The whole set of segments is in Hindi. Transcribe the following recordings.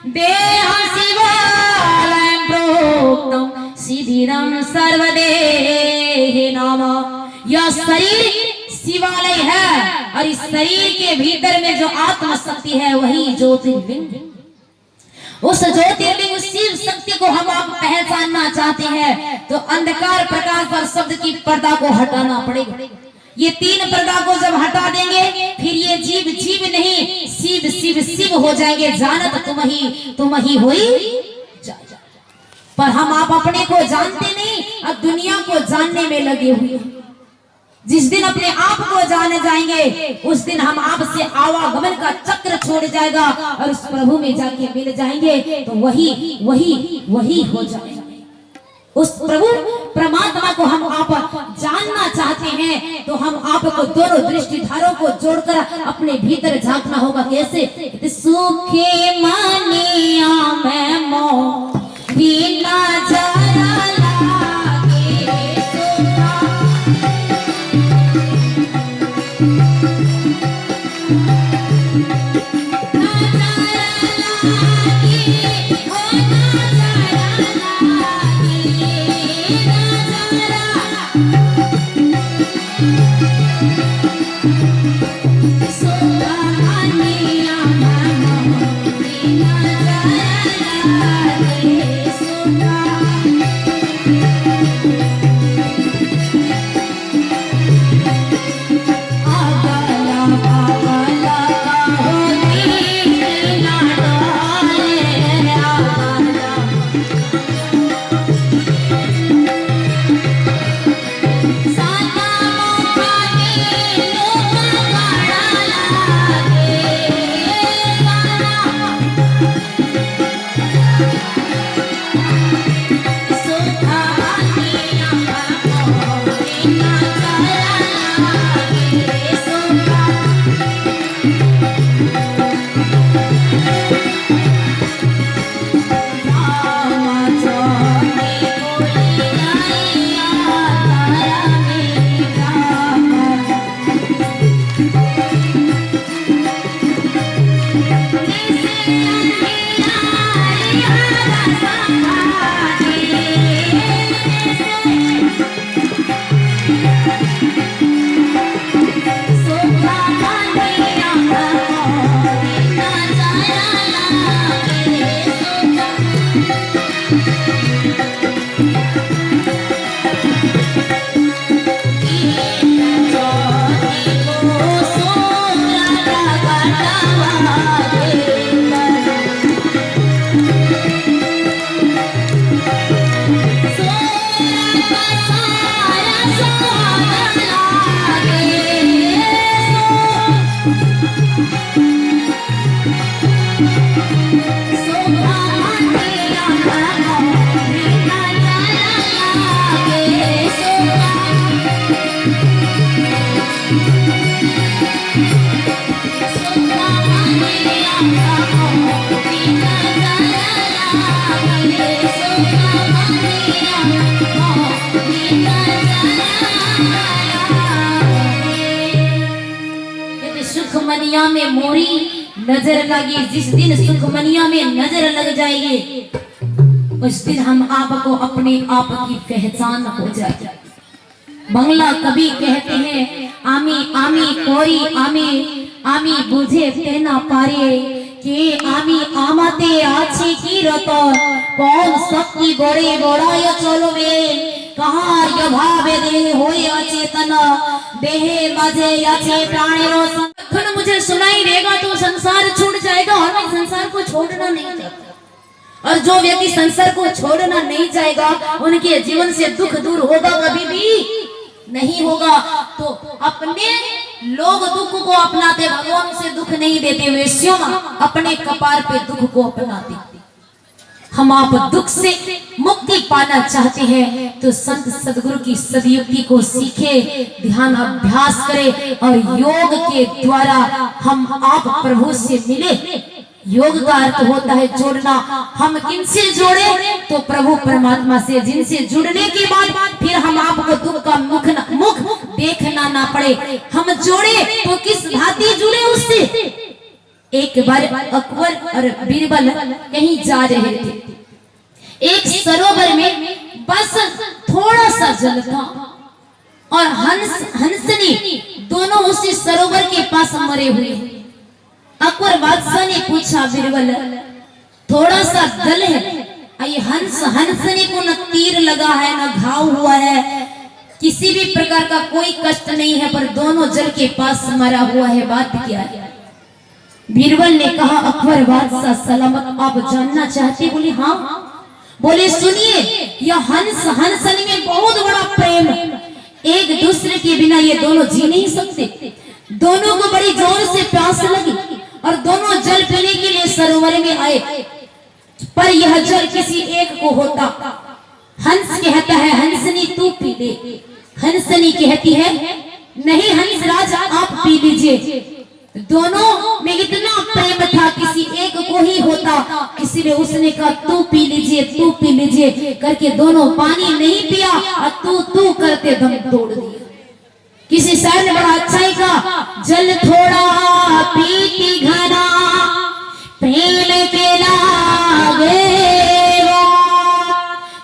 देहं शिवालयं प्रोक्तं शिथिलं सर्वदेहि नाम। यह शरीर शिवालय है और इस शरीर के भीतर में जो आत्म शक्ति है वही ज्योतिर्लिंग। उस ज्योतिर्लिंग शिव शक्ति को हम आप पहचानना चाहते हैं तो अंधकार प्रकाश और शब्द की पर्दा को हटाना पड़ेगा। ये तीन पर्दा को जब हटा देंगे फिर ये जीव जीव नहीं शिव शिव शिव हो जाएंगे। जानत तुम ही होई जा। पर हम आप अपने को जानते नहीं, अब दुनिया को जानने में लगे हुए हैं। जिस दिन अपने आप को जाने जाएंगे उस दिन हम आपसे आवागमन का चक्र छोड़ जाएगा और उस प्रभु में जाके मिल जाएंगे तो वही हो जाएगा। उस प्रभु परमात्मा को हम आप जानना चाहते हैं तो हम आपको दोनों दृष्टिधारों को जोड़कर अपने भीतर झांकना होगा। कैसे? सुखे मानिया मैं मोह बिना जरा सुखमनिया में मोरी नजर लगी। जिस दिन सुखमनिया में नजर लग जाएगी उस दिन हम आपको अपने आप की पहचान हो जाएगी। बंगला कवि कहते हैं आमी आमी कोरी आमी आमी बुझे तेना पारे के आमी आमाते आछे की रतो कौन शक्ति बड़े बड़ाय चलवे कहाँ यभावे दे होय अचेतन देहे मजे आछे प्राणेरो संखन। मुझे सुनाई देगा तो संसार छूट जाएगा और मैं संसार को छोड़ना नहीं चाहता। और जो व्यक्ति संसार को छोड़ना नहीं चाहेगा उनके जीवन से दुख दूर होगा कभी भी नहीं होगा। तो अपने लोग दुख को अपनाते, भगवान से दुख नहीं देते हुए स्वयं अपने कपार पे दुख को अपनाते। हम आप दुख से मुक्ति पाना चाहते हैं तो संत सदगुरु की सदयुक्ति को सीखे, ध्यान अभ्यास करें और योग के द्वारा हम आप प्रभु से मिले। योग का अर्थ होता है जोड़ना। हम किनसे जोड़े तो प्रभु परमात्मा से, जिनसे जुड़ने के बाद फिर हम आपको दुख का मुख देखना ना पड़े। हम जोड़े तो किस भांति जुड़े उससे एक बार अकबर और बीरबल कहीं जा रहे थे। एक सरोवर में बस थोड़ा सा जल था और हंसनी दोनों उसी सरोवर के पास मरे हुए। अकबर बादशाह ने पूछा, बीरबल थोड़ा सा जल है, ये हंसनी को न तीर लगा है न घाव हुआ है, किसी भी प्रकार का कोई कष्ट नहीं है, पर दोनों जल के पास मरा हुआ है, बात क्या है? बीरबल ने कहा, अकबर बादशाह सलामत, आप जानना चाहते? बोले हाँ। बोले सुनिए, यह हंसनी में बहुत बड़ा प्रेम, एक दूसरे के बिना ये दोनों जी नहीं सकते। दोनों को बड़ी जोर से प्यास लगी और दोनों जल पीने के लिए सरोवर में आए, पर यह जल किसी एक को होता। हंस कहता है, हंसनी तू पी ले। हंसनी कहती है, नहीं हंसराज आप पी लीजिए। दोनों में इतना प्रेम था, किसी एक को ही होता, इसीलिए उसने कहा तू पी लीजिए, तू पी लीजिए करके दोनों पानी नहीं पिया और तू करते दम तोड़ दिया। किसी शायर ने बड़ा अच्छा ही कहा, जल थोड़ा पीती घना प्रेम के लागे,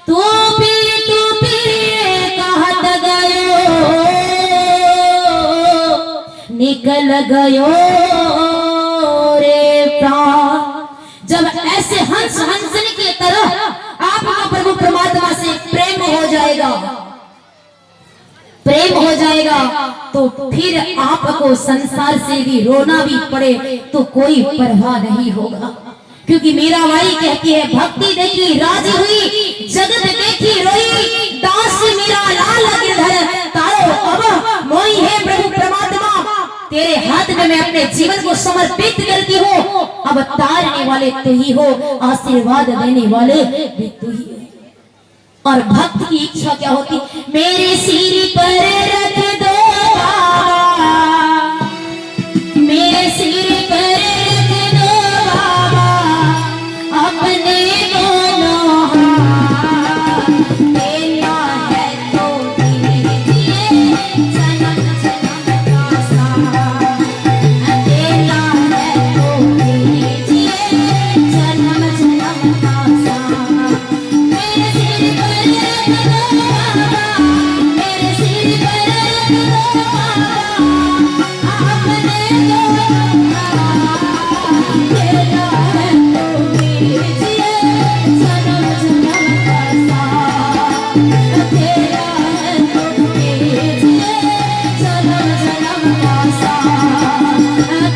तू पी कहत गयो निकल गयो रे प्राण। जब ऐसे हंसनी की तरह आपका प्रभु परमात्मा से प्रेम हो जाएगा तो फिर आपको संसार से भी रोना भी पड़े तो कोई परवाह नहीं होगा, क्योंकि मीराबाई कहती है, भक्ति देखी राजी हुई, जगत देखी रोई, दास मेरा लाल गिरधर तारो अब मोई है प्रभु परमात्मा, तेरे हाथ में मैं अपने जीवन को समर्पित करती हूँ, अब तारने वाले तू ही हो, आशीर्वाद देने वाले भी तू ही हो। और भक्त की इच्छा क्या होती? मेरे सिर पर रख दो बाबा, मेरे सिर पर रख दो बाबा, अपने दोनों हाथ, तेरा है तो दीजिए जन्म जन्म का साथ, तेरा है तो दीजिए जन्म जन्म का साथ। मेरे सिर पर रख दो बाबा, मेरे सिर पर रख दो बाबा, अपने दोनों हाथ, तेरा है तो दीजिए जन्म जन्म का साथ, तेरा है तो दीजिए जन्म जन्म का साथ,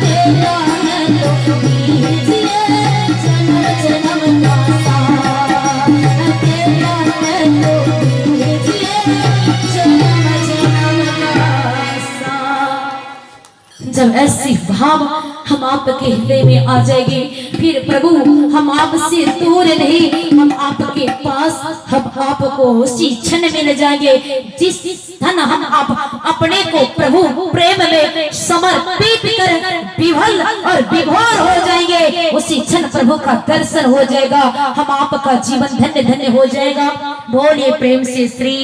तेरा है तो दीजिए जन्म जन्म का साथ, तेरा है तो दीजिए जन्म जन्म का साथ। जब ऐसी भाव हम आपके हृदय में आ जाएंगे, फिर प्रभु हम आपसे दूर नहीं, हम आपके पास, हम आपको उसी क्षण में ले जाएंगे जिस क्षण हम आप अपने को प्रभु प्रेम में समर्पित कर विभल और विभोर हो जाएंगे, उसी क्षण प्रभु का दर्शन हो जाएगा, हम आपका जीवन धन्य धन्य हो जाएगा। बोलिए प्रेम से श्री